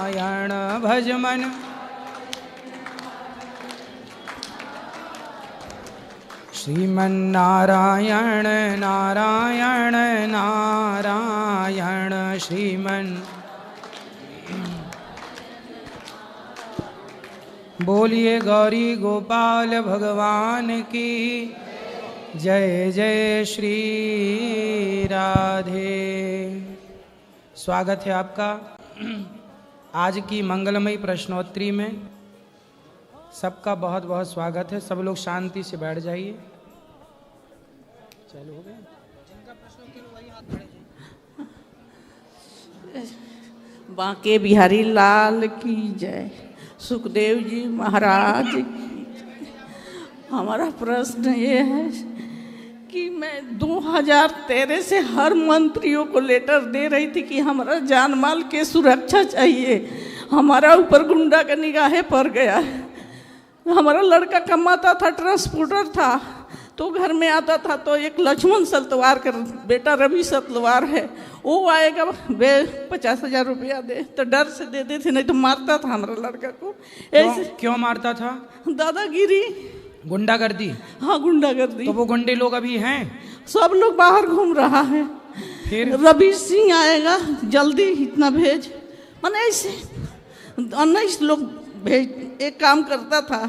नारायण भज मन। श्रीमन्नारायण नारायण नारायण श्रीमन्। बोलिए गौरी गोपाल भगवान की जय जय श्री राधे। स्वागत है आपका आज की मंगलमयी प्रश्नोत्तरी में। सबका बहुत बहुत स्वागत है। सब लोग शांति से बैठ जाइए। चलो हो गया। जिनका प्रश्न वही हाथ खड़े। बांके बिहारी लाल की जय। सुखदेव जी महाराज की। हमारा प्रश्न ये है कि मैं 2013 से हर मंत्रियों को लेटर दे रही थी कि हमारा जान माल की सुरक्षा चाहिए। हमारा ऊपर गुंडा का निगाहें पड़ गया है। हमारा लड़का कमाता था, ट्रांसपोर्टर था, तो घर में आता था तो एक लक्ष्मण सतवार का बेटा रवि सतवार है, वो आएगा 50,000 रुपया दे, तो डर से दे देते, नहीं तो मारता था हमारा लड़का को। ऐसे क्यों मारता था? दादागिरी, गुंडागर्दी। हाँ गुंडागर्दी। तो वो गुंडे लोग अभी हैं? सब लोग बाहर घूम रहा है। फिर रवि सिंह आएगा, जल्दी इतना भेज, मैंने ऐसे 19 लोग भेज। एक काम करता था,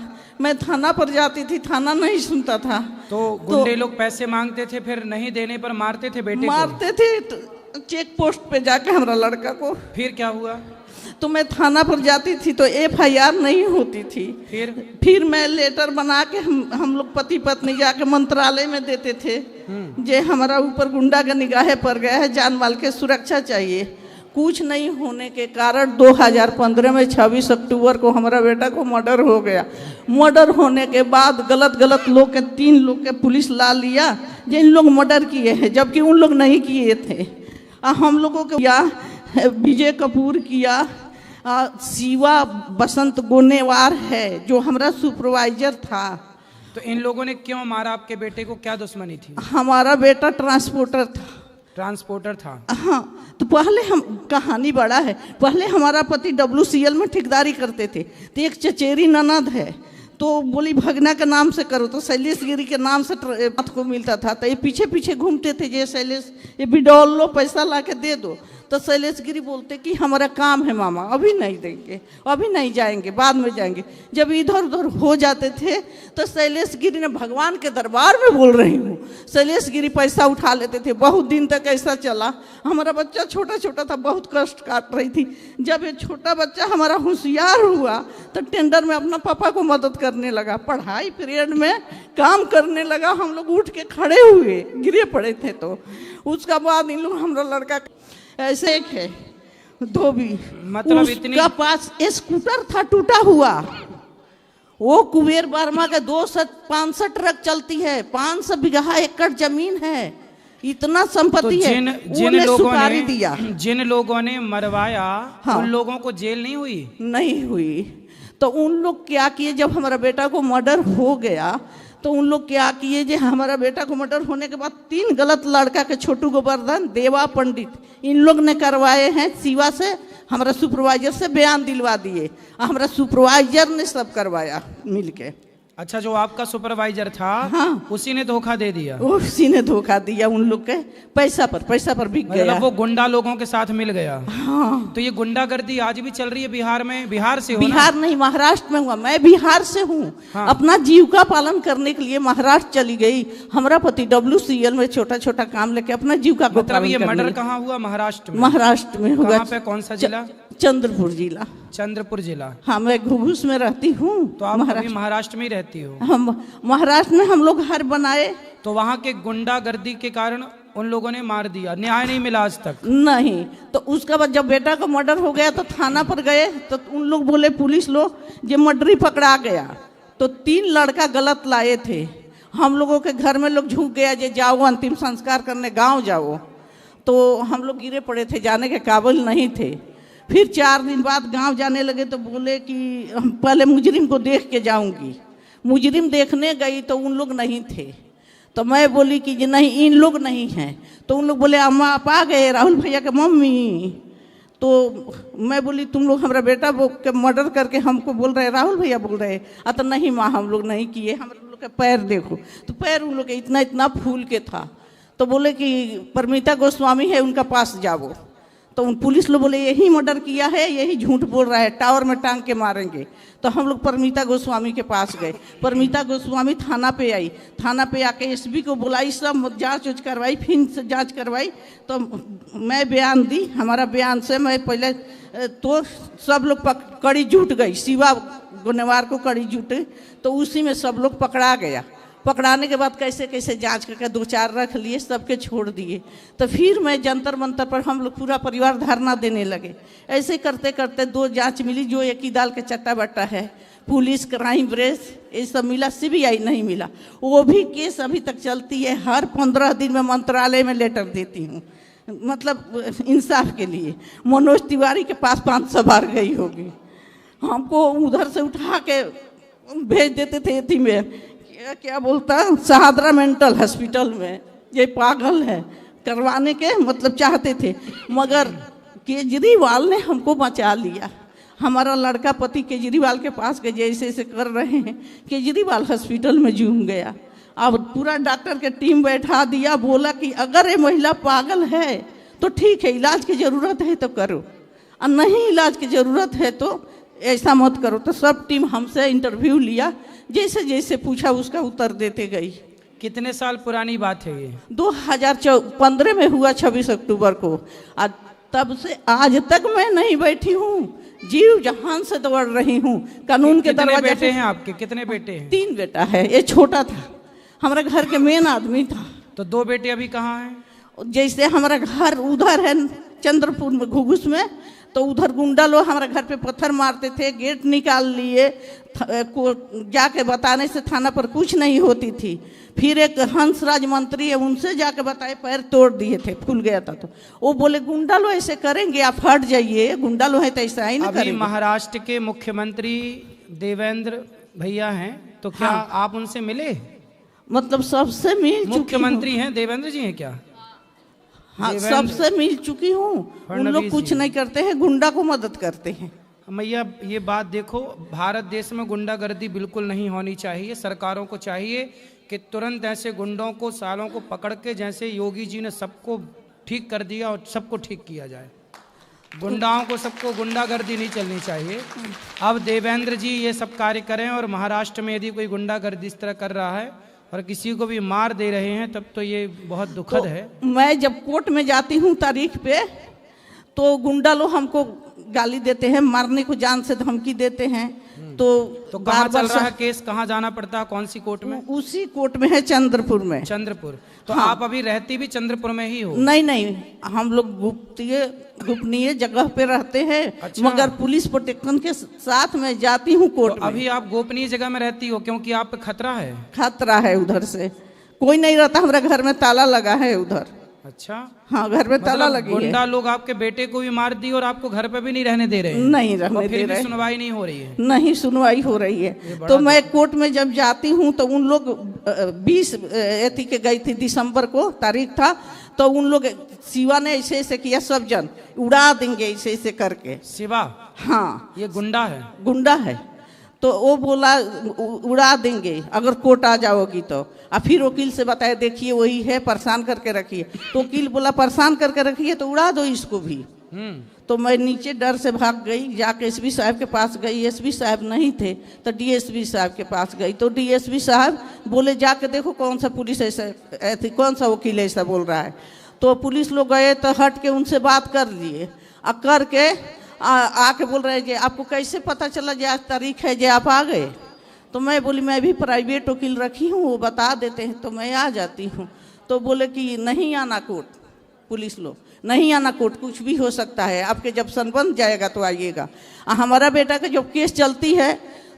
मैं थाना पर जाती थी, थाना नहीं सुनता था। तो गुंडे लोग पैसे मांगते थे, फिर नहीं देने पर मारते थे बेटे मारते थे तो चेक पोस्ट पे जाके हमारा लड़का को। फिर क्या हुआ? तो मैं थाना पर जाती थी तो FIR नहीं होती थी। फिर मैं लेटर बना के हम लोग पति पत्नी जाके मंत्रालय में देते थे, जे हमारा ऊपर गुंडा का निगाहें पड़ गया है, जान माल के सुरक्षा चाहिए। कुछ नहीं होने के कारण 2015 में 26 अक्टूबर को हमारा बेटा को मर्डर हो गया। मर्डर होने के बाद गलत लोग के 3 लोग के पुलिस ला लिया, जिन लोग मर्डर किए हैं, जबकि उन लोग नहीं किए थे। हम लोगों को किया, विजय कपूर किया, शिवा बसंत गोनेवार है जो हमारा सुपरवाइजर था। तो इन लोगों ने क्यों मारा आपके बेटे को? क्या दुश्मनी थी? हमारा बेटा ट्रांसपोर्टर था। हाँ, तो पहले हम कहानी बड़ा है। पहले हमारा पति WCL में ठेकेदारी करते थे, तो एक चचेरी ननद है, तो बोली भगना के नाम से करो, तो शैलेश गिरी के नाम से हाथ को मिलता था। तो ये पीछे पीछे घूमते थे, जे शैलेश ये विड्रॉल लो, पैसा ला के दे दो। तो शैलेश गिरी बोलते कि हमारा काम है मामा, अभी नहीं देंगे, अभी नहीं जाएंगे, बाद में जाएंगे। जब इधर उधर हो जाते थे तो शैलेश गिरी ने, भगवान के दरबार में बोल रही हूँ, शैलेश गिरी पैसा उठा लेते थे। बहुत दिन तक ऐसा चला। हमारा बच्चा छोटा छोटा था, बहुत कष्ट काट रही थी। जब ये छोटा बच्चा हमारा होशियार हुआ तो टेंडर में अपना पापा को मदद करने लगा, पढ़ाई पीरियड में काम करने लगा। हम लोग उठ के खड़े हुए, गिरे पड़े थे। तो उसका बाद इन लोग, हमारा लड़का ऐसे एक है धोबी, मतलब इतनी उसका पास स्कूटर था टूटा हुआ। वो कुबेर वर्मा के 265 ट्रक चलती है, 500 बीघा एकड़ जमीन है, इतना संपत्ति है। जिन लोगों ने मरवाया, हाँ, उन लोगों को जेल नहीं हुई। तो उन लोग क्या किए, जब हमारा बेटा को मर्डर हो गया तो उन लोग क्या किए, जो हमारा बेटा को मर्डर होने के बाद 3 गलत लड़का के, छोटू गोवर्धन, देवा पंडित, इन लोग ने करवाए हैं। शिवा से, हमारा सुपरवाइजर से बयान दिलवा दिए, हमारा सुपरवाइजर ने सब करवाया मिलके। अच्छा, जो आपका सुपरवाइजर था, हाँ, उसी ने धोखा दे दिया। उसी ने धोखा दिया उन लोग के पैसा पर बिक गया। मतलब वो गुंडा लोगों के साथ मिल गया। हाँ। तो ये गुंडागर्दी आज भी चल रही है बिहार में? बिहार से हो? बिहार नहीं, महाराष्ट्र में हुआ। मैं बिहार से हूँ। हाँ। अपना जीविका पालन करने के लिए महाराष्ट्र चली गई। हमारा पति WCL में छोटा छोटा काम लेके अपना जीविका को मतलब ये मर्डर कहाँ हुआ? महाराष्ट्र में। महाराष्ट्र में हुआ। पे कौन सा जिला? चंद्रपुर जिला। चंद्रपुर जिला। हाँ, मैं घुघुस में रहती हूँ। तो आप महाराष्ट्र में ही रहती हो? हम महाराष्ट्र में हम लोग घर बनाए। तो वहाँ के गुंडागर्दी के कारण उन लोगों ने मार दिया, न्याय नहीं मिला आज तक? नहीं। तो उसके बाद जब बेटा का मर्डर हो गया तो थाना पर गए, तो उन लोग बोले, पुलिस लोग, जो मर्डरी पकड़ा गया। तो 3 लड़का गलत लाए थे। हम लोगों के घर में लोग झुक गया, जे जाओ अंतिम संस्कार करने गाँव जाओ। तो हम लोग गिरे पड़े थे, जाने के काबिल नहीं थे। फिर 4 दिन बाद गांव जाने लगे तो बोले कि हम पहले मुजरिम को देख के जाऊंगी। मुजरिम देखने गई तो उन लोग नहीं थे। तो मैं बोली कि नहीं, इन लोग नहीं हैं। तो उन लोग बोले अम्मा आप आ गए, राहुल भैया के मम्मी। तो मैं बोली तुम लोग हमारा बेटा के मर्डर करके हमको बोल रहे, राहुल भैया बोल रहे, तो नहीं माँ हम लोग नहीं किए, हम लोग के पैर देखो। तो पैर उन लोग के इतना इतना फूल के था। तो बोले कि परमिता गोस्वामी है उनका पास जाओ। तो उन पुलिस लोग बोले यही मर्डर किया है, यही झूठ बोल रहा है, टावर में टांग के मारेंगे। तो हम लोग परमिता गोस्वामी के पास गए। परमिता गोस्वामी थाना पे आई, थाना पे आके एसपी को बुलाई, सब जांच उच करवाई, फिर से जांच करवाई। तो मैं बयान दी, हमारा बयान से मैं पहले तो सब लोग कड़ी जुट गई, शिवा गुनेवार को कड़ी जुटे, तो उसी में सब लोग पकड़ा गया। पकड़ाने के बाद कैसे कैसे जांच करके 2-4 रख लिए, सबके छोड़ दिए। तो फिर मैं जंतर मंतर पर हम लोग पूरा परिवार धरना देने लगे। ऐसे करते करते 2 जांच मिली, जो एक ही दाल के चट्टा बट्टा है, पुलिस, क्राइम ब्रांच, ये सब मिला, सीबीआई नहीं मिला। वो भी केस अभी तक चलती है। हर 15 दिन में मंत्रालय में लेटर देती हूँ, मतलब इंसाफ के लिए। मनोज तिवारी के पास 500 बार गई होगी। हमको उधर से उठा के भेज देते थे एथी में, क्या बोलता, सहादरा मेंटल हॉस्पिटल में। ये पागल है, करवाने के मतलब चाहते थे, मगर केजरीवाल ने हमको बचा लिया। हमारा लड़का पति केजरीवाल के पास गए, जैसे ऐसे कर रहे हैं, केजरीवाल हॉस्पिटल में जूम गया। अब पूरा डॉक्टर के टीम बैठा दिया, बोला कि अगर ये महिला पागल है तो ठीक है, इलाज की ज़रूरत है तो करो, और नहीं इलाज की ज़रूरत है तो ऐसा मत करो। तो सब टीम हमसे इंटरव्यू लिया, जैसे जैसे पूछा उसका उत्तर देते गई। कितने साल पुरानी बात है ये? 2015 में हुआ, 26 अक्टूबर को। और तब से आज तक मैं नहीं बैठी हूँ, जीव जहान से दौड़ रही हूँ कानून के दरवाजे। कितने बेटे हैं आपके? कितने बेटे हैं? 3 बेटा है, ये छोटा था, हमारे घर के मेन आदमी था। तो 2 बेटे अभी कहाँ हैं? जैसे हमारा घर उधर है चंद्रपुर में, घुघुस में, तो उधर गुंडा लोग हमारे घर पे पत्थर मारते थे, गेट निकाल लिए। जाके बताने से थाना पर कुछ नहीं होती थी। फिर एक हंसराज मंत्री है, उनसे जाके बताए, पैर तोड़ दिए थे, फूल गया था। तो वो बोले गुंडा लोग ऐसे करेंगे, आप हट जाइए, गुंडा लोग है तो ऐसा ही नहीं करेंगे। अभी महाराष्ट्र के मुख्यमंत्री देवेंद्र भैया हैं, तो क्या आप उनसे मिले? मतलब सबसे मिल, मुख्यमंत्री हैं देवेंद्र जी हैं क्या? हाँ, सबसे मिल चुकी हूँ। उन लोग कुछ नहीं करते हैं, गुंडा को मदद करते हैं। मैया ये बात देखो, भारत देश में गुंडागर्दी बिल्कुल नहीं होनी चाहिए। सरकारों को चाहिए कि तुरंत ऐसे गुंडों को, सालों को पकड़ के, जैसे योगी जी ने सबको ठीक कर दिया, और सबको ठीक किया जाए। गुंडाओं को, सबको, गुंडागर्दी नहीं चलनी चाहिए। अब देवेंद्र जी ये सब कार्य करें, और महाराष्ट्र में यदि कोई गुंडागर्दी इस तरह कर रहा है और किसी को भी मार दे रहे हैं, तब तो ये बहुत दुखद है। मैं जब कोर्ट में जाती हूँ तारीख पे, तो गुंडा लोग हमको गाली देते हैं, मारने को जान से धमकी देते हैं। तो कहाँ चल रहा है केस? कहाँ जाना पड़ता है? कौन सी कोर्ट में? उसी कोर्ट में है, चंद्रपुर में। चंद्रपुर। तो हाँ। आप अभी रहती भी चंद्रपुर में ही हो? नहीं नहीं, हम लोग गोपनीय जगह पे रहते हैं। अच्छा। मगर पुलिस प्रोटेक्शन के साथ में जाती हूँ कोर्ट में। अभी आप गोपनीय जगह में रहती हो क्योंकि आप पे खतरा है? खतरा है, उधर से कोई नहीं रहता, हमारे घर में ताला लगा है उधर। अच्छा। हाँ, घर में ताला लगी है। गुंडा लोग आपके बेटे को भी मार दी और आपको घर पे भी नहीं रहने दे रहे हैं? नहीं रहने दे रहे। सुनवाई नहीं हो रही है? नहीं सुनवाई हो रही है। तो मैं कोर्ट में जब जाती हूँ तो उन लोग 20 एथी के गई थी, दिसंबर को तारीख था, तो उन लोग शिवा ने ऐसे ऐसे किया, सब जन उड़ा देंगे ऐसे ऐसे करके। शिवा? हाँ, ये गुंडा है? गुंडा है। तो वो बोला उड़ा देंगे अगर कोर्ट आ जाओगी तो। और फिर वकील से बताया, देखिए वही है, परेशान करके रखिए। तो वकील बोला परेशान करके रखिए तो उड़ा दो इसको भी। तो मैं नीचे डर से भाग गई, जाके एसपी साहब के पास गई। एसपी साहब नहीं थे तो डीएसपी साहब के पास गई। तो डीएसपी साहब बोले जाके देखो कौन सा पुलिस ऐसा, कौन सा वकील ऐसा बोल रहा है। तो पुलिस लोग गए तो हट के उनसे बात कर लिए, और करके आके बोल रहे हैं आपको कैसे पता चला जो आज तारीख है जो आप आ गए? तो मैं बोली मैं भी प्राइवेट वकील रखी हूँ, वो बता देते हैं तो मैं आ जाती हूँ। तो बोले कि नहीं आना कोर्ट, पुलिस लोग नहीं आना कोर्ट, कुछ भी हो सकता है, आपके जब सन बन जाएगा तो आइएगा। हमारा बेटा का जब केस चलती है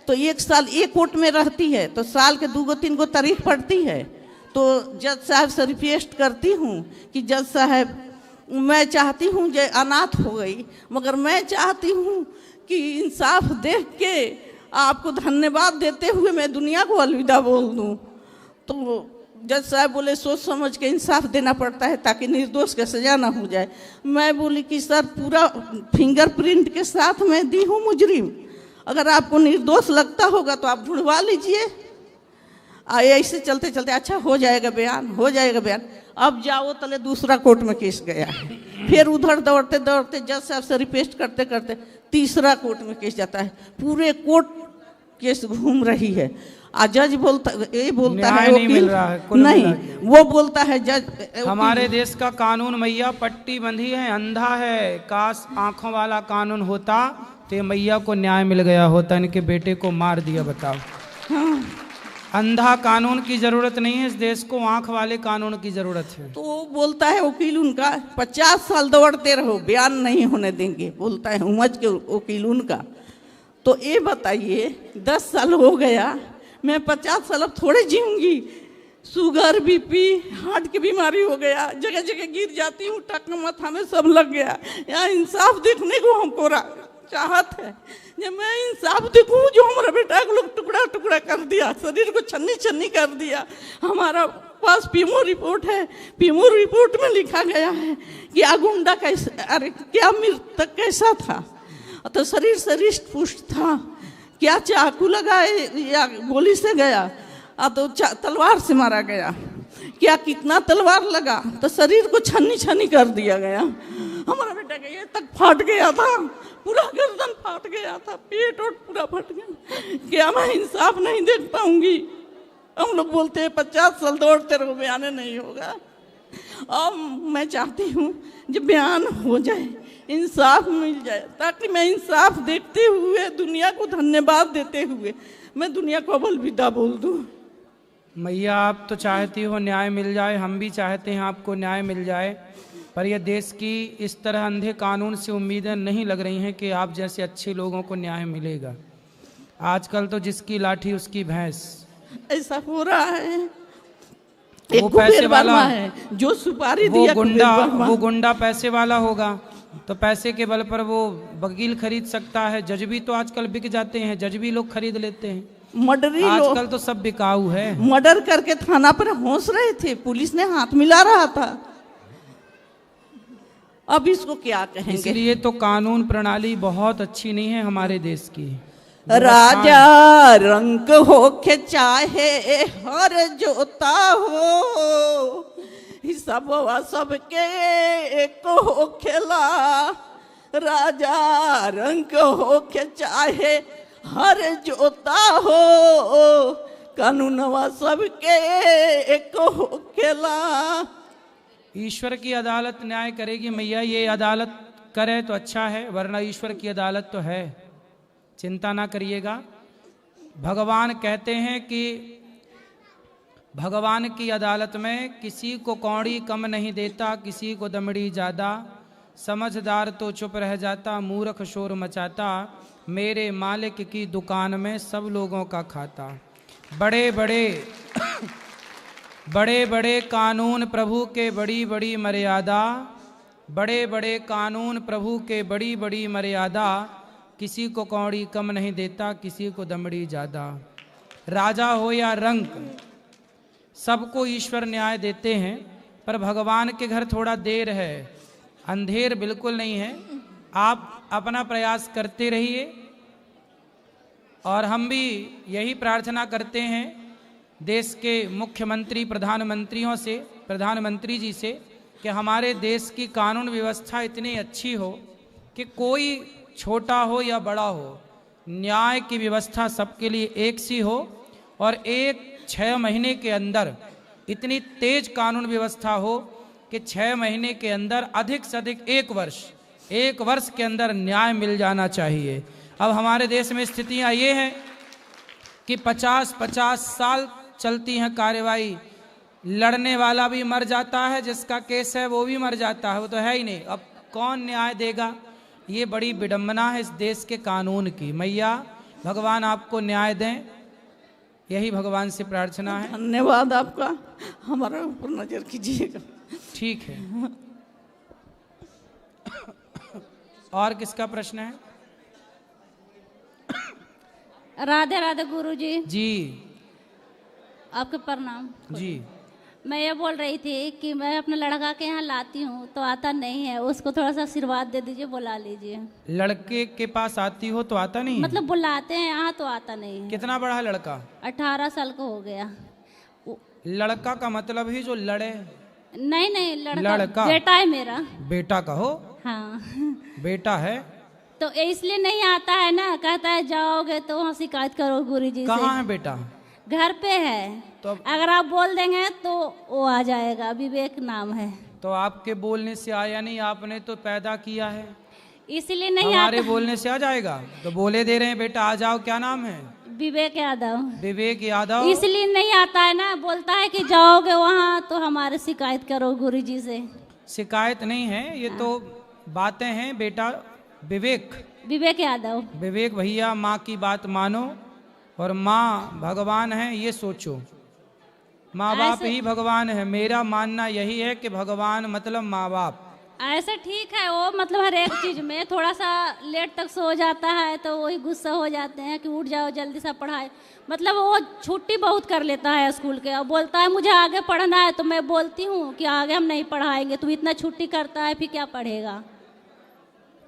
तो 1 साल एक कोर्ट में रहती है, तो साल के 2-3 तारीख पड़ती है। तो जज साहब से रिक्वेस्ट करती हूँ कि जज साहब मैं चाहती हूँ जो अनाथ हो गई, मगर मैं चाहती हूँ कि इंसाफ देख के आपको धन्यवाद देते हुए मैं दुनिया को अलविदा बोल दूँ। तो जज साहब बोले सोच समझ के इंसाफ देना पड़ता है ताकि निर्दोष का सजा ना हो जाए। मैं बोली कि सर पूरा फिंगरप्रिंट के साथ मैं दी हूँ मुजरिम, अगर आपको निर्दोष लगता होगा तो आप ढूंढवा लीजिए। ऐसे चलते चलते अच्छा हो जाएगा बयान, हो जाएगा बयान। अब जाओ तले दूसरा कोर्ट में केस गया है, फिर उधर दौड़ते दौड़ते जज साहब से रिक्वेस्ट करते करते तीसरा कोर्ट में केस जाता है। पूरे कोर्ट केस घूम रही है। जज बोलता ये बोलता है नहीं मिल रहा है, नहीं, वो बोलता है जज हमारे देश का कानून मैया पट्टी बंधी है, अंधा है। काश आंखों वाला कानून होता तो ये मैया को न्याय मिल गया होता, इनके बेटे को मार दिया। बताओ, हाँ। अंधा कानून की जरूरत नहीं है इस देश को, आंख वाले कानून की जरूरत है। तो वो बोलता है वकील उनका 50 साल दौड़ते रहो बयान नहीं होने देंगे, बोलता है उमझ के वकील उनका। तो ये बताइए 10 साल हो गया, मैं 50 साल अब थोड़े जीऊंगी। शुगर बीपी हार्ट की बीमारी हो गया, जगह जगह गिर जाती हूँ, टक माथा में सब लग गया। यहाँ इंसाफ देखने को हमको चाहत है, जब मैं इंसाफ देखूं जो हमारा बेटा को लोग टुकड़ा टुकड़ा कर दिया, शरीर को छन्नी छन्नी कर दिया। हमारा पास पीएमओ रिपोर्ट है, पीएमओ रिपोर्ट में लिखा गया है कि गुंडा कैसा, अरे क्या मृतक कैसा था, तो शरीर से रिष्ट पुष्ट था, क्या चाकू लगाए या गोली से गया, तो तलवार से मारा गया, क्या कितना तलवार लगा, तो शरीर को छन्नी छन्नी कर दिया गया। हमारा बेटा का ये तक फाट गया था, पूरा गर्दन फाट गया था, पेट और पूरा फट गया। क्या मैं इंसाफ नहीं देख पाऊंगी? हम लोग बोलते हैं 50 साल दौड़ते रहो बयान नहीं होगा। अब मैं चाहती हूँ जब बयान हो जाए, इंसाफ मिल जाए, ताकि मैं इंसाफ देखते हुए दुनिया को धन्यवाद देते हुए मैं दुनिया को अलविदा बोल दूँ। मैया आप तो चाहती हो न्याय मिल जाए, हम भी चाहते हैं आपको न्याय मिल जाए, पर यह देश की इस तरह अंधे कानून से उम्मीदें नहीं लग रही हैं कि आप जैसे अच्छे लोगों को न्याय मिलेगा। आजकल तो जिसकी लाठी उसकी भैंस, ऐसा हो रहा है। वो पैसे वाला है जो सुपारी वो दिया, गुंडा पैसे वाला होगा तो पैसे के बल पर वो वकील खरीद सकता है। जज भी तो आजकल बिक जाते हैं, जज भी लोग खरीद लेते हैं। मर्डरी आजकल तो सब बिकाऊ है। मर्डर करके थाना पर हंस रहे थे, पुलिस ने हाथ मिला रहा था। अब इसको क्या कहेंगे? इसलिए तो कानून प्रणाली बहुत अच्छी नहीं है हमारे देश की। राजा रंग हो के चाहे हर जोता हो, सब सबके एक हो खेला। राजा रंग हो के चाहे हर जोता हो, कानूनवा सबके एक हो खेला। ईश्वर की अदालत न्याय करेगी मैया, ये अदालत करे तो अच्छा है, वरना ईश्वर की अदालत तो है, चिंता ना करिएगा। भगवान कहते हैं कि भगवान की अदालत में किसी को कौड़ी कम नहीं देता, किसी को दमड़ी ज़्यादा, समझदार तो चुप रह जाता, मूर्ख शोर मचाता, मेरे मालिक की दुकान में सब लोगों का खाता। बड़े बड़े कानून प्रभु के बड़ी बड़ी मर्यादा, बड़े बड़े कानून प्रभु के बड़ी बड़ी मर्यादा, किसी को कौड़ी कम नहीं देता, किसी को दमड़ी ज़्यादा। राजा हो या रंक, सबको ईश्वर न्याय देते हैं, पर भगवान के घर थोड़ा देर है, अंधेर बिल्कुल नहीं है। आप अपना प्रयास करते रहिए और हम भी यही प्रार्थना करते हैं देश के मुख्यमंत्री प्रधानमंत्री जी से कि हमारे देश की कानून व्यवस्था इतनी अच्छी हो कि कोई छोटा हो या बड़ा हो, न्याय की व्यवस्था सबके लिए एक सी हो, और 6 महीने के अंदर इतनी तेज कानून व्यवस्था हो कि 6 महीने के अंदर अधिक से अधिक 1 वर्ष के अंदर न्याय मिल जाना चाहिए। अब हमारे देश में स्थितियां ये हैं कि 50-50 साल चलती हैं कार्यवाही, लड़ने वाला भी मर जाता है, जिसका केस है वो भी मर जाता है, वो तो है ही नहीं। अब कौन न्याय देगा? ये बड़ी विडंबना है इस देश के कानून की। मैया भगवान आपको न्याय दें, यही भगवान से प्रार्थना है। धन्यवाद आपका, हमारे ऊपर नजर कीजिएगा। ठीक है। और किसका प्रश्न है? राधे राधे गुरुजी। जी आपके प्रणाम। जी। मैं ये बोल रही थी कि मैं अपने लड़का के यहाँ लाती हूँ तो आता नहीं है, उसको थोड़ा सा आशीर्वाद दे दीजिए, बुला लीजिए। लड़के के पास आती हो तो आता नहीं है? मतलब बुलाते हैं यहाँ तो आता नहीं है। कितना बड़ा है लड़का? 18 साल का हो गया। लड़का का मतलब ही जो लड़े? नहीं नहीं, लड़का बेटा है मेरा। बेटा कहो? हाँ बेटा है तो इसलिए नहीं आता है ना, कहता है जाओगे तो वहाँ शिकायत करो गुरुजी से। कहाँ है बेटा? घर पे है। तो अगर आप बोल देंगे तो वो आ जाएगा, विवेक नाम है। तो आपके बोलने से आया नहीं, आपने तो पैदा किया है, इसलिए नहीं हमारे बोलने से आ जाएगा? तो बोले दे रहे हैं बेटा आ जाओ। क्या नाम है? विवेक यादव। विवेक यादव। इसलिए नहीं आता है ना, बोलता है कि जाओगे वहाँ तो हमारे शिकायत करो गुरुजी से। शिकायत नहीं है, ये तो बातें हैं बेटा। विवेक यादव। विवेक भैया, माँ की बात मानो और माँ भगवान है ये सोचो। माँ बाप ही भगवान है। मेरा मानना यही है कि भगवान मतलब माँ बाप। ऐसा ठीक है, वो मतलब हर एक चीज में थोड़ा सा लेट तक सो जाता है तो वही गुस्सा हो जाते हैं कि उठ जाओ जल्दी से पढ़ाई। मतलब वो छुट्टी बहुत कर लेता है स्कूल के और बोलता है मुझे आगे पढ़ना है। तो मैं बोलती हूँ कि आगे हम नहीं पढ़ाएंगे, तू इतना छुट्टी करता है फिर क्या पढ़ेगा।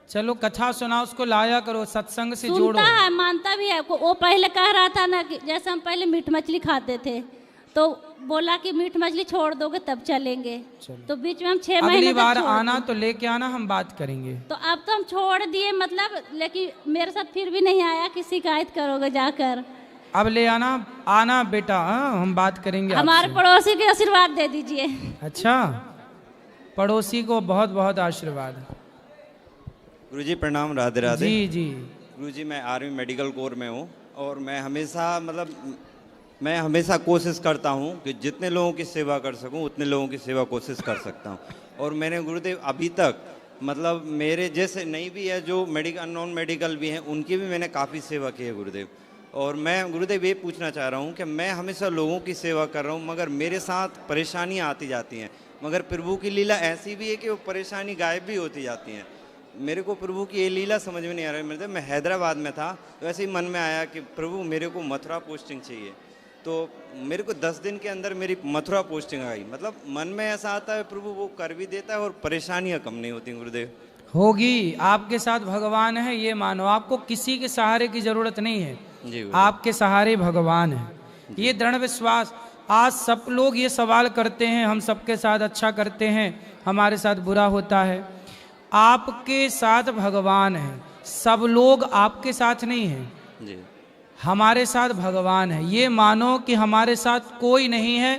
चलो कथा सुना, उसको लाया करो, सत्संग से जोड़ो। सुनता है, मानता भी है। वो पहले कह रहा था ना कि जैसे हम पहले मीट मछली खाते थे तो बोला कि मीट मछली छोड़ दोगे तब चलेंगे। तो बीच में हम 6 महीने अगली बार आना तो लेके आना, हम बात करेंगे। तो अब तो हम छोड़ दिए मतलब, लेकिन मेरे साथ फिर भी नहीं आया कि शिकायत करोगे जाकर। अब ले आना, आना बेटा, हम बात करेंगे। हमारे पड़ोसी के आशीर्वाद दे दीजिए। अच्छा, पड़ोसी को बहुत बहुत आशीर्वाद। गुरुजी प्रणाम, राधे राधे। जी जी। गुरुजी मैं आर्मी मेडिकल कोर में हूँ और मैं हमेशा कोशिश करता हूँ कि जितने लोगों की सेवा कर सकूँ उतने लोगों की सेवा कोशिश कर सकता हूँ। और मैंने गुरुदेव अभी तक मतलब मेरे जैसे नहीं भी है जो मेडिकल नॉन मेडिकल भी हैं उनकी भी मैंने काफ़ी सेवा की है गुरुदेव। और मैं गुरुदेव ये पूछना चाह रहा हूँ कि मैं हमेशा लोगों की सेवा कर रहा हूँ मगर मेरे साथ परेशानियाँ आती जाती हैं। मगर प्रभु की लीला ऐसी भी है कि वो परेशानी गायब भी होती जाती हैं। मेरे को प्रभु की ये लीला समझ में नहीं आ रही। मैं हैदराबाद में था तो ऐसे ही मन में आया कि प्रभु मेरे को मथुरा पोस्टिंग चाहिए। तो मेरे को 10 दिन के अंदर मेरी मथुरा पोस्टिंग आई। मतलब मन में ऐसा आता है प्रभु वो कर भी देता है और परेशानियां कम नहीं होती गुरुदेव। होगी, आपके साथ भगवान है ये मानो। आपको किसी के सहारे की जरूरत नहीं है जी, आपके सहारे भगवान है, ये दृढ़ विश्वास। आज सब लोग ये सवाल करते हैं, हम सबके साथ अच्छा करते हैं, हमारे साथ बुरा होता है। आपके साथ भगवान है, सब लोग आपके साथ नहीं हैं जी, हमारे साथ भगवान है। ये मानो कि हमारे साथ कोई नहीं है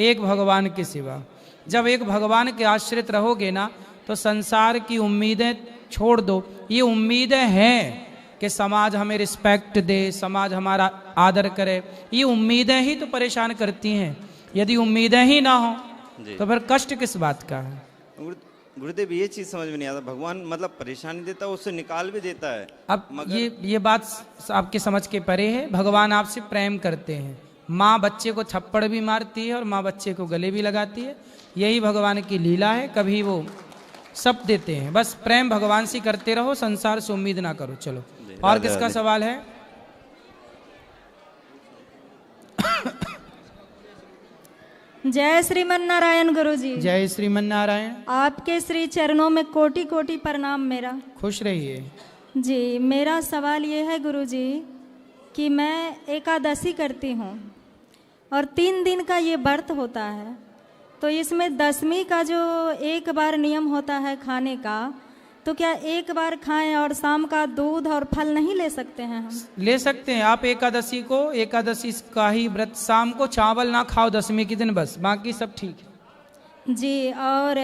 एक भगवान के सिवा। जब एक भगवान के आश्रित रहोगे ना तो संसार की उम्मीदें छोड़ दो। ये उम्मीदें हैं कि समाज हमें रिस्पेक्ट दे, समाज हमारा आदर करे, ये उम्मीदें ही तो परेशान करती हैं। यदि उम्मीदें ही ना हो तो फिर कष्ट किस बात का है। गुरुदेव ये चीज समझ में नहीं आता, भगवान मतलब परेशानी देता है उससे निकाल भी देता है। अब ये बात आपके समझ के परे है। भगवान आपसे प्रेम करते हैं। माँ बच्चे को थप्पड़ भी मारती है और माँ बच्चे को गले भी लगाती है। यही भगवान की लीला है। कभी वो सब देते हैं, बस प्रेम भगवान से करते रहो, संसार से उम्मीद ना करो। चलो और किसका सवाल है? जय श्रीमन नारायण गुरुजी। जय श्रीमन नारायण। आपके श्री चरणों में कोटि कोटि प्रणाम मेरा। खुश रहिए जी। मेरा सवाल ये है गुरुजी कि मैं एकादशी करती हूँ और 3 दिन का ये व्रत होता है, तो इसमें 10वीं का जो एक बार नियम होता है खाने का, तो क्या एक बार खाएं और शाम का दूध और फल नहीं ले सकते हैं हम? ले सकते हैं आप। एकादशी का ही व्रत, शाम को चावल ना खाओ 10वीं के दिन, बस बाकी सब ठीक है जी। और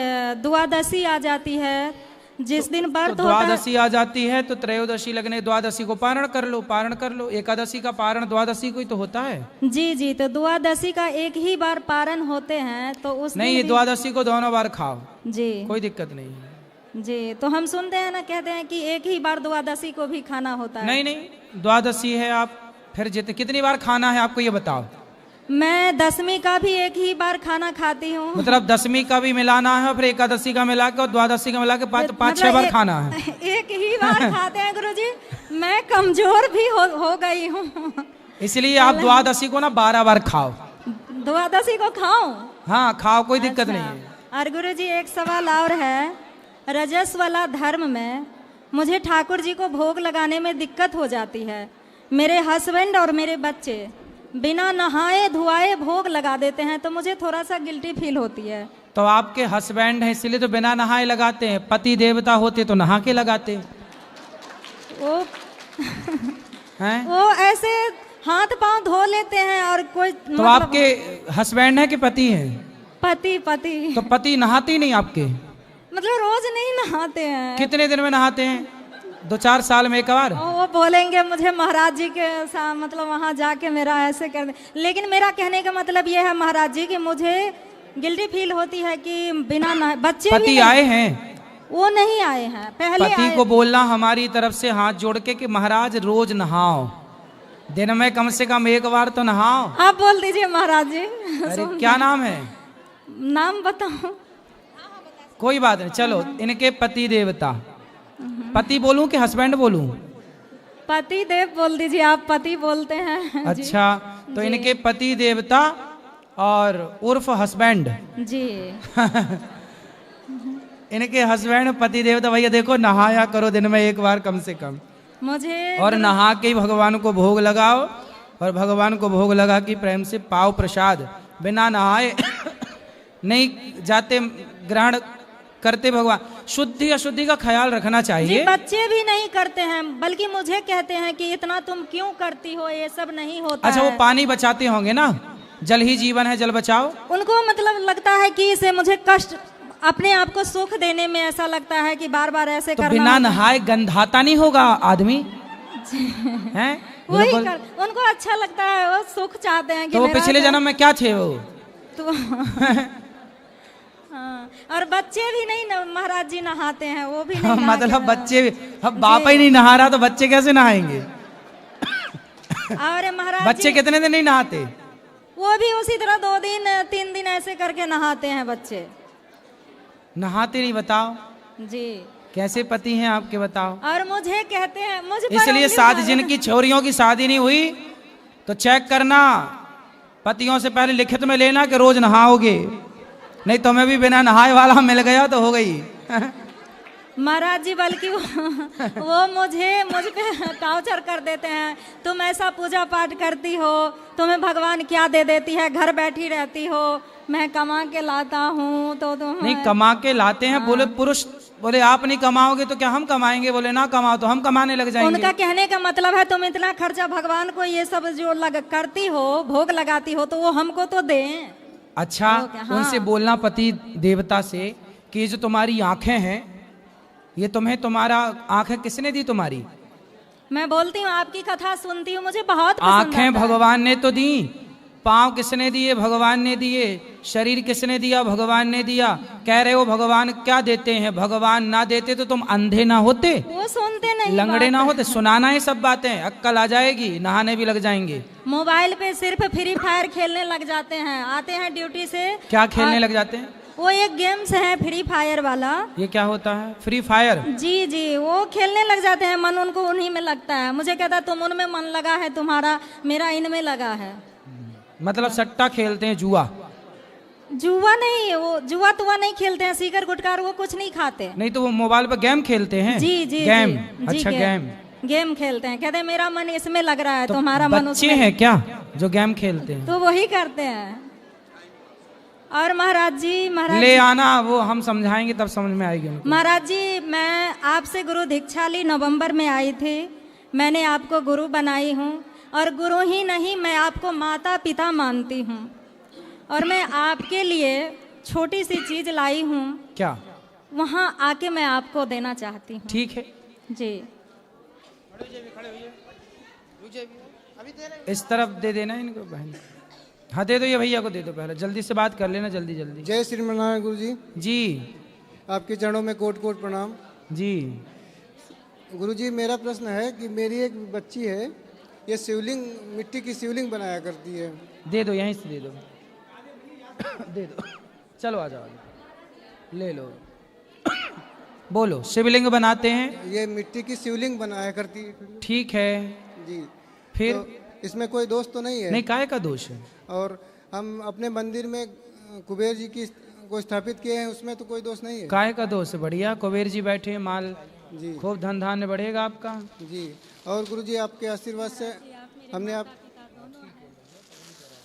द्वादशी आ जाती है जिस दिन व्रत होता है। द्वादशी आ जाती है तो त्रयोदशी लगने द्वादशी को पारण कर लो। एकादशी का पारण द्वादशी को ही तो होता है। जी जी। तो द्वादशी का एक ही बार पारण होते हैं तो उस नहीं, द्वादशी को दोनों बार खाओ जी, कोई दिक्कत नहीं है जी। तो हम सुनते हैं ना, कहते हैं कि एक ही बार द्वादशी को भी खाना होता है। नहीं, द्वादशी है आप फिर कितनी बार खाना है आपको ये बताओ। मैं 10वीं का भी एक ही बार खाना खाती हूँ। मतलब 10वीं का भी मिलाना है, फिर एकादशी का मिला के और द्वादशी का मिला के 5-6 बार खाना है। एक ही बार खाते हैं गुरुजी। मैं कमजोर भी हो गई हूँ, इसलिए आप द्वादशी को ना 12 बार खाओ। द्वादशी को खाओ? हाँ खाओ, कोई दिक्कत अच्छा। नहीं है। और गुरु जी एक सवाल और है, रजस वाला धर्म में मुझे ठाकुर जी को भोग लगाने में दिक्कत हो जाती है। मेरे हस्बैंड और मेरे बच्चे बिना नहाए धुआए भोग लगा देते हैं, तो मुझे थोड़ा सा गिल्टी फील होती है। तो आपके हस्बैंड हैं इसलिए तो बिना नहाए लगाते हैं, पति देवता होते तो नहा के लगाते वो हैं। वो ऐसे हाथ पांव धो लेते हैं और कोई तो आपके हस्बैंड हैं कि पति हैं? पति पति तो पति नहाते ही नहीं आपके? मतलब रोज नहीं नहाते हैं। कितने दिन में नहाते हैं? 2-4 साल में एक बार? और वो बोलेंगे मुझे महाराज जी के साथ मतलब वहाँ जाके मेरा ऐसे कर दे। लेकिन मेरा कहने का मतलब ये है महाराज जी कि मुझे गिल्टी फील होती है कि बिना नहाए। बच्चे भी पति नहीं- आए हैं? वो नहीं आए हैं, पहले पति आए। को बोलना हमारी तरफ से हाथ जोड़ के कि महाराज रोज नहाओ, दिन में कम से कम एक बार तो नहाओ। आप बोल दीजिए महाराज जी। अरे क्या नाम है? नाम बताओ। कोई बात नहीं, चलो इनके पति देवता। पति बोलूं कि हस्बैंड बोलूं? पति देव बोल दीजिए, आप पति बोलते हैं। अच्छा, तो इनके पति देवता और उर्फ हस्बैंड। जी इनके हस्बैंड पति देवता, भैया देखो नहाया करो दिन में एक बार कम से कम, मुझे और नहा के ही भगवान को भोग लगाओ, और भगवान को भोग लगा के प्रेम से पाओ प्रसाद। बिना नहाए नहीं जाते, ग्रहण करते भगवान। शुद्धि अशुद्धि का ख्याल रखना जी, चाहिए। बच्चे भी नहीं करते हैं, बल्कि मुझे कहते हैं कि इतना तुम क्यों करती हो, ये सब नहीं होता अच्छा, है। वो पानी बचाते होंगे ना, जल ही जीवन है, जल बचाओ। उनको मतलब लगता है कि इसे मुझे कष्ट, अपने आप को सुख देने में ऐसा लगता है कि बार बार ऐसे तो करना बिना होता है। नहाए गंधाता नहीं होगा आदमी हैं? वही बिल्कुल। उनको अच्छा लगता है, वो सुख चाहते हैं कि तो वो मेरा पिछले जन्म में क्या थे वो? तो हाँ, और बच्चे भी नहीं महाराज जी नहाते हैं, वो भी नहीं नहा मतलब के- बच्चे भी, अब बाप ही नहीं नहा रहा तो बच्चे कैसे नहाएंगे? और महाराज बच्चे जी, कितने दिन नहीं नहाते? वो भी उसी तरह 2 दिन 3 दिन ऐसे करके नहाते हैं बच्चे। नहाते नहीं, बताओ जी, कैसे पति हैं आपके, बताओ। और मुझे कहते हैं, मुझे पर इसलिए उंगली शादी, मारे- जिनकी छोरियों की शादी नहीं हुई तो चेक करना, पतियों से पहले लिखित में लेना कि रोज नहाओगे, नहीं तुम्हें भी बिना नहाए वाला मिल गया तो हो गई। महाराज जी बल्कि वो मुझ पे टॉर्चर कर देते हैं। तुम ऐसा पूजा पाठ करती हो, तुम्हें भगवान क्या दे देती है, घर बैठी रहती हो, मैं कमा के लाता हूँ तो तुम नहीं कमा के लाते हैं, बोले पुरुष, बोले आप नहीं कमाओगे तो क्या हम कमाएंगे? बोले ना कमाओ तो हम कमाने लग जाएंगे। उनका कहने का मतलब है तुम इतना खर्चा भगवान को ये सब जो करती हो, भोग लगाती हो, तो वो हमको तो दें। अच्छा, हाँ। उनसे बोलना पति देवता से कि ये जो तुम्हारी आंखें हैं, ये तुम्हें, तुम्हारा आंखें किसने दी तुम्हारी? मैं बोलती हूँ, आपकी कथा सुनती हूँ, मुझे बहुत पसंद आंखें आता है। भगवान ने तो दी, पांव किसने दिए? भगवान ने दिए। शरीर किसने दिया? भगवान ने दिया। कह रहे हो भगवान क्या देते हैं? भगवान ना देते तो तुम अंधे ना होते, वो सुनते नहीं, लंगड़े ना बात। होते। सुनाना है सब बातें, अक्कल आ जाएगी, नहाने भी लग जाएंगे। मोबाइल पे सिर्फ फ्री फायर खेलने लग जाते हैं, आते हैं ड्यूटी से। क्या खेलने लग जाते हैं? वो एक गेम्स है फ्री फायर वाला। ये क्या होता है फ्री फायर? जी जी, वो खेलने लग जाते हैं, मन उनको उन्हीं में लगता है। मुझे कहता तुम उनमें मन लगा है तुम्हारा, मेरा इनमें लगा है। मतलब सट्टा खेलते हैं, जुआ? जुआ नहीं, वो जुआ तुआ नहीं खेलते हैं, सीकर गुटकार वो कुछ नहीं खाते। नहीं तो वो मोबाइल पर गेम खेलते हैं। जी जी गेम, जी, जी, अच्छा गेम। गेम खेलते हैं, कहते हैं मेरा मन इसमें लग रहा है, तो तुम्हारा मन बच्चे उसमें। हैं क्या जो गेम खेलते हैं? तो वही करते हैं। और महाराज जी, ले आना, वो हम समझाएंगे तब समझ में आएगी उनको। महाराज जी, मैं आपसे गुरु दीक्षा ली, नवंबर में आई थी। मैंने आपको गुरु बनाई हूँ, और गुरु ही नहीं, मैं आपको माता पिता मानती हूँ। और मैं आपके लिए छोटी सी चीज लाई हूँ, क्या? वहाँ आके मैं आपको देना चाहती हूँ। ठीक है, जी, इस तरफ दे देना इनको बहन। हाँ दे दो, ये भैया को दे दो, पहले जल्दी से बात कर लेना, जल्दी जल्दी। जय श्रीमनारायण गुरु जी, जी आपके चरणों में कोट कोट प्रणाम। जी। गुरु जी, मेरा प्रश्न है कि मेरी एक बच्ची है, ये शिवलिंग, मिट्टी की शिवलिंग बनाया करती है। दे दो, यहीं से दे दो। दे दो, चलो आ जाओ, आ जाओ। ले लो। बोलो, शिवलिंग बनाते हैं? ये मिट्टी की शिवलिंग बनाया करती है। ठीक है, जी, फिर? तो इसमें कोई दोष तो नहीं है? नहीं, काहे का दोष है? और हम अपने मंदिर में कुबेर जी की को स्थापित किए हैं, उसमें तो कोई दोष नहीं है। काय का दोष? बढ़िया, कुबेर जी बैठे हैं, माल जी खूब धन धान्य बढ़ेगा आपका। जी। और गुरुजी आपके आशीर्वाद से हमने आप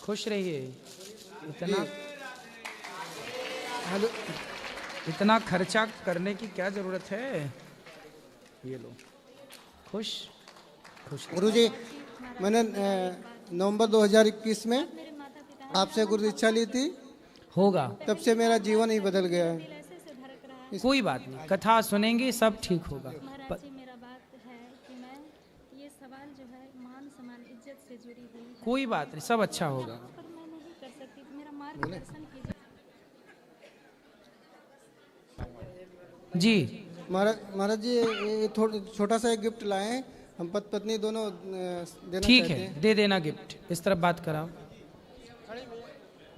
खुश रहिए। इतना हेलो, इतना खर्चा करने की क्या जरूरत है? ये लो, खुश खुश। गुरुजी मैंने नवंबर 2021 में आपसे गुरु दीक्षा ली थी, होगा। तब से मेरा जीवन ही बदल गया है। कोई बात नहीं, कथा सुनेंगे सब ठीक होगा। महाराज जी, मेरा बात है कि मैं ये सवाल जो है मान सम्मान इज्जत से जुड़ी हुई है, कोई बात नहीं, सब अच्छा होगा। पर मैं नहीं कर सकती, तो मेरा मार्गदर्शन कीजिए। जी महाराज जी ये छोटा सा एक गिफ्ट लाए हैं, हम पति पत्नी दोनों देना ठीक चाहते है, हैं। दे देना गिफ्ट। इस तरफ बात कराओ,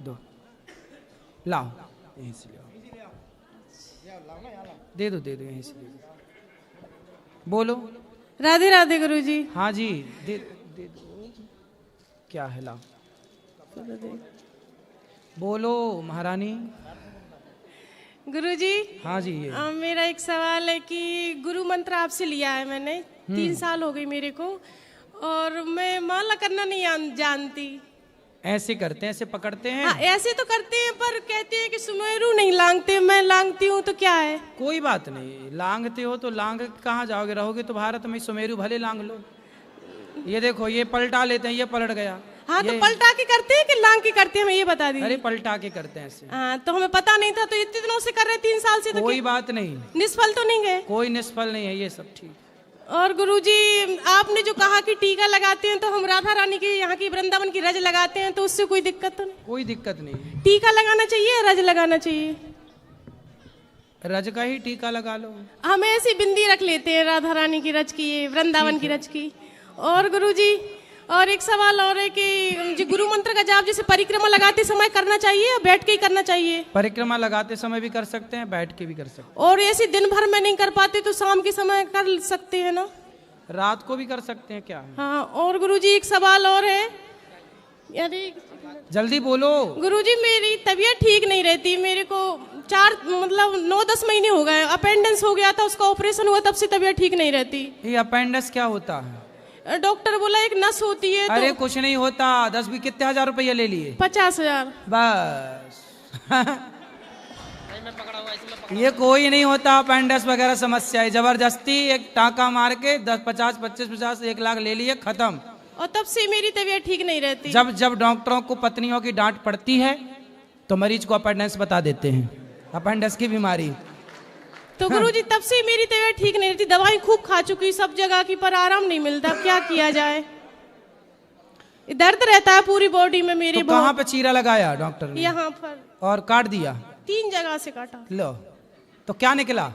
दो लाओ, यहीं से लाओ, दे दो यहीं से दे दो। बोलो। राधे राधे गुरुजी। हाँ जी, दे दो। क्या है? लाओ, बोलो महारानी। गुरुजी हाँ जी, ये मेरा एक सवाल है कि गुरु मंत्र आपसे लिया है मैंने, 3 साल हो गई मेरे को, और मैं माला करना नहीं जानती। ऐसे करते हैं, ऐसे पकड़ते हैं। हाँ, ऐसे तो करते हैं, पर कहते हैं कि सुमेरु नहीं लांगते, मैं लांगती हूँ, तो क्या है? कोई बात नहीं, लांगते हो तो लांग कहाँ जाओगे? रहोगे तो भारत में, सुमेरु भले लांग लो। ये देखो, ये पलटा लेते हैं, ये पलट गया। हाँ, तो पलटा के करते हैं कि लांग के करते हैं, मैं ये बता दी। अरे पलटा के करते हैं ऐसे। हाँ, तो हमें पता नहीं था, तो इतने दिनों से कर रहे, 3 साल से, तो कोई बात नहीं, निष्फल तो नहीं गए? कोई निष्फल नहीं है, ये सब ठीक। और गुरुजी आपने जो कहा कि टीका लगाते हैं, तो हम राधा रानी की यहाँ की वृंदावन की रज लगाते हैं, तो उससे कोई दिक्कत तो नहीं? कोई दिक्कत नहीं। टीका लगाना चाहिए, रज लगाना चाहिए? रज का ही टीका लगा लो। हम ऐसी बिंदी रख लेते हैं राधा रानी की रज की, वृंदावन की रज की। और गुरुजी और एक सवाल और है कि जो गुरु मंत्र का जाप जैसे परिक्रमा लगाते समय करना चाहिए या बैठ के ही करना चाहिए? परिक्रमा लगाते समय भी कर सकते हैं, बैठ के भी कर सकते हैं। और ऐसे दिन भर में नहीं कर पाते तो शाम के समय कर सकते हैं ना? रात को भी कर सकते हैं, क्या है? हाँ। और गुरुजी एक सवाल और है, अरे जल्दी बोलो। गुरुजी मेरी तबीयत ठीक नहीं रहती, मेरे को 9-10 महीने हो गए, अपेंडिक्स हो गया था, उसका ऑपरेशन हुआ, तब से तबीयत ठीक नहीं रहती। ये अपेंडिक्स क्या होता है? डॉक्टर बोला एक नस होती है। अरे तो कुछ नहीं होता, 10 भी कितने हजार रुपये ले लिए? 50,000 बस। ये कोई नहीं होता अपेंडिक्स वगैरह समस्या है, जबरदस्ती एक टाका मार के 10, 50, 25, 50, 1 लाख ले लिए, खत्म। और तब से मेरी तबीयत ठीक नहीं रहती। जब डॉक्टरों को पत्नियों की डांट पड़ती है तो मरीज को अपेंडिक्स बता देते हैं, अपेंडिक्स की बीमारी। तो गुरुजी तब से मेरी तबीयत ठीक नहीं रहती, दवाई खूब खा चुकी सब जगह की, पर आराम नहीं मिलता, क्या किया जाए? दर्द रहता है पूरी बॉडी में मेरी। तो कहाँ पे चीरा लगाया डॉक्टर ने? यहाँ पर। और काट दिया? 3 जगह से काटा। लो, तो क्या निकला?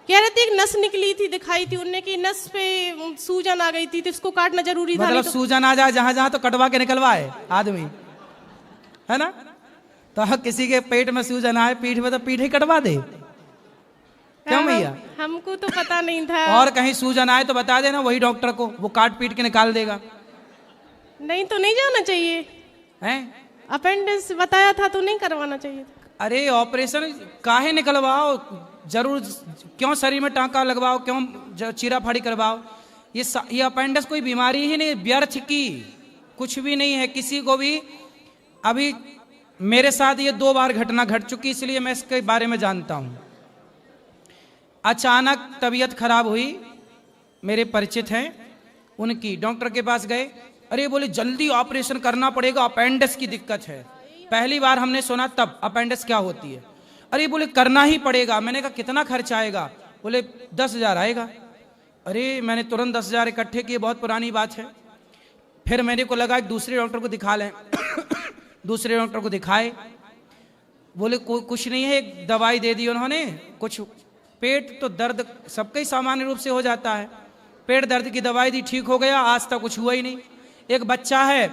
कह रहे थे एक नस निकली थी, दिखाई थी उनने कि नस पे सूजन आ गई थी, तो इसको काटना जरूरी था। मतलब सूजन आ जाए जहां जहां तो कटवा के निकलवाए आदमी, है ना? तो किसी के पेट में सूजन आए, पीठ में, तो पीठ ही कटवा दे, क्यों भैया? हमको तो पता नहीं था। और कहीं सूजन आए तो बता देना वही डॉक्टर को, वो काट पीट के निकाल देगा। नहीं तो नहीं जाना चाहिए, हैं? अपेंडिक्स बताया था तो नहीं करवाना चाहिए। अरे ऑपरेशन काहे निकलवाओ, जरूर क्यों शरीर में टांका लगवाओ, क्यों चीरा फाड़ी करवाओ? ये अपेंडिक्स कोई बीमारी ही नहीं, व्यर्थ की कुछ भी नहीं है किसी को भी। अभी मेरे साथ ये 2 बार घटना घट चुकी, इसलिए मैं इसके बारे में जानता हूं। अचानक तबीयत खराब हुई, मेरे परिचित हैं, उनकी डॉक्टर के पास गए, अरे बोले जल्दी ऑपरेशन करना पड़ेगा, अपेंडिक्स की दिक्कत है। पहली बार हमने सुना तब अपेंडिक्स क्या होती है। अरे बोले करना ही पड़ेगा। मैंने कहा कितना खर्च आएगा? बोले 10,000 आएगा। अरे मैंने तुरंत 10,000 इकट्ठे किए, बहुत पुरानी बात है। फिर मेरे को लगा एक दूसरे डॉक्टर को दिखा लें। दूसरे डॉक्टर को दिखाए, बोले कुछ नहीं है, एक दवाई दे दी उन्होंने, कुछ पेट तो दर्द सबका ही सामान्य रूप से हो जाता है, पेट दर्द की दवाई दी, ठीक हो गया, आज तक कुछ हुआ ही नहीं। एक बच्चा है